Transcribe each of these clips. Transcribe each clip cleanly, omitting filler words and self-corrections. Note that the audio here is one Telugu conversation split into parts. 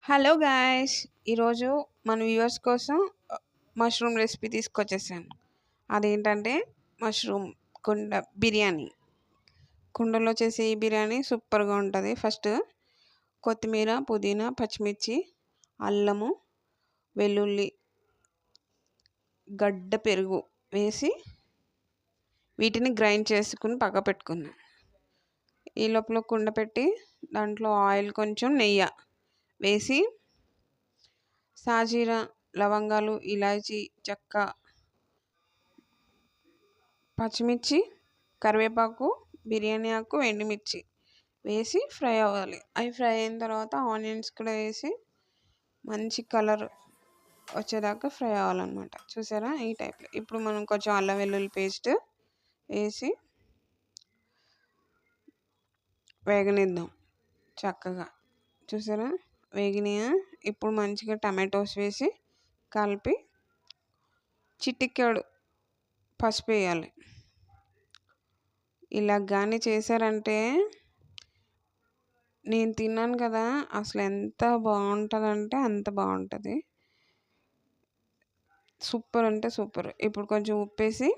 Hello guys! ఈరోజు మన వ్యూవర్స్ కోసం మష్రూమ్ రెసిపీ తీసుకొచ్చేసాను. అదేంటంటే మష్రూమ్ బిర్యానీ. కుండలో చేసే ఈ బిర్యానీ సూపర్గా ఉంటుంది. ఫస్ట్ కొత్తిమీర, పుదీనా, పచ్చిమిర్చి, అల్లము, వెల్లుల్లి, గడ్డ పెరుగు వేసి వీటిని గ్రైండ్ చేసుకుని పక్క పెట్టుకున్నాను. ఈ లోపల కుండ పెట్టి దాంట్లో ఆయిల్, కొంచెం నెయ్యి వేసి సాజీరా, లవంగాలు, ఇలాచీ, చెక్క, పచ్చిమిర్చి, కరివేపాకు, బిర్యానీ ఆకు, ఎండుమిర్చి వేసి ఫ్రై అవ్వాలి. అవి ఫ్రై అయిన తర్వాత ఆనియన్స్ కూడా వేసి మంచి కలర్ వచ్చేదాకా ఫ్రై అవ్వాలన్నమాట. చూసారా, ఈ టైప్లో. ఇప్పుడు మనం కొంచెం అల్లం వెల్లుల్లి పేస్ట్ వేసి వేగనిద్దాం చక్కగా. చూసారా, వేగినాయా? ఇప్పుడు మంచిగా టమాటోస్ వేసి కలిపి చిటికెడు పసుపు వేయాలి. ఇలా కానీ చేశారంటే నేను తిన్నాను కదా, అసలు ఎంత బాగుంటుందంటే అంత బాగుంటుంది. సూపర్ అంటే సూపర్. ఇప్పుడు కొంచెం ఉప్పేసి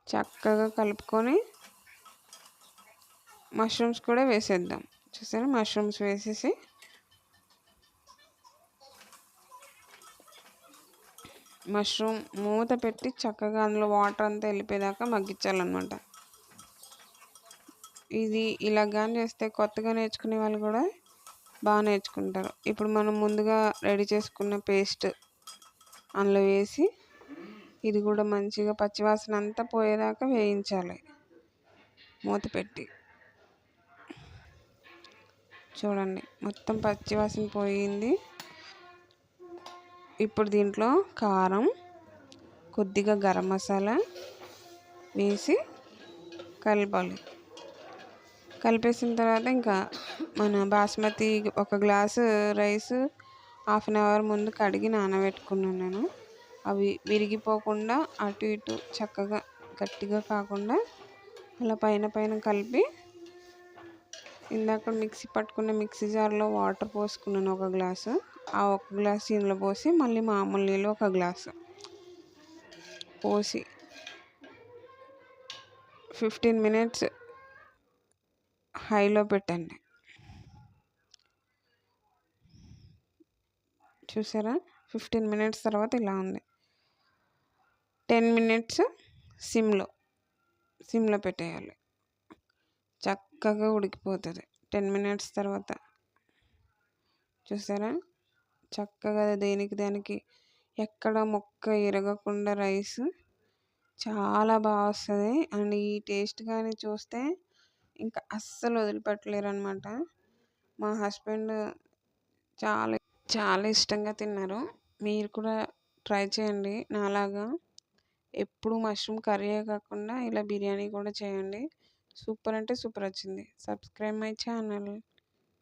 చక్కగా కలుపుకొని మష్రూమ్స్ కూడా వేసేద్దాం. చూసారా, మష్రూమ్స్ వేసేసి మష్రూమ్ మూత పెట్టి చక్కగా అందులో వాటర్ అంతా వెళ్ళిపోయేదాకా మగ్గించాలన్నమాట. ఇది ఇలా కానీ చేస్తే కొత్తగా నేర్చుకునే వాళ్ళు కూడా బాగా నేర్చుకుంటారు. ఇప్పుడు మనం ముందుగా రెడీ చేసుకున్న పేస్ట్ అందులో వేసి ఇది కూడా మంచిగా పచ్చివాసన అంతా పోయేదాకా వేయించాలి మూత పెట్టి. చూడండి, మొత్తం పచ్చివాసన పోయింది. ఇప్పుడు దీంట్లో కారం, కొద్దిగా గరం మసాలా వేసి కలపాలి. కలిపేసిన తర్వాత ఇంకా మన బాస్మతి ఒక glass rice half an hour ముందు కడిగి నానబెట్టుకున్నాను నేను. అవి విరిగిపోకుండా అటు ఇటు చక్కగా గట్టిగా కాకుండా అలా పైన పైన కలిపి ఇందాక మిక్సీ పట్టుకున్న మిక్సీ జార్లో వాటర్ పోసుకున్నాను ఒక గ్లాసు. ఆ ఒక గ్లాసు ఇందులో పోసి మళ్ళీ మామూలు నీళ్ళు ఒక గ్లాసు పోసి 15 మినిట్స్ హైలో పెట్టండి. చూసారా, 15 మినిట్స్ తర్వాత ఇలా ఉంది. 10 మినిట్స్ సిమ్లో పెట్టేయాలి. చక్కగా ఉడికిపోతుంది 10 మినిట్స్ తర్వాత. చూసారా, చక్కగా దానికి ఎక్కడ మొక్క ఇరగకుండా రైస్ చాలా బాగా వస్తుంది. అండ్ ఈ టేస్ట్ కానీ చూస్తే ఇంకా అస్సలు వదిలిపెట్టలేరు అనమాట. మా హస్బెండ్ చాలా చాలా ఇష్టంగా తిన్నారు. మీరు కూడా ట్రై చేయండి నాలాగా. ఎప్పుడు మష్రూమ్ కర్రీయే కాకుండా ఇలా బిర్యానీ కూడా చేయండి. సూపర్ అంటే సూపర్ వచ్చింది. Subscribe my channel.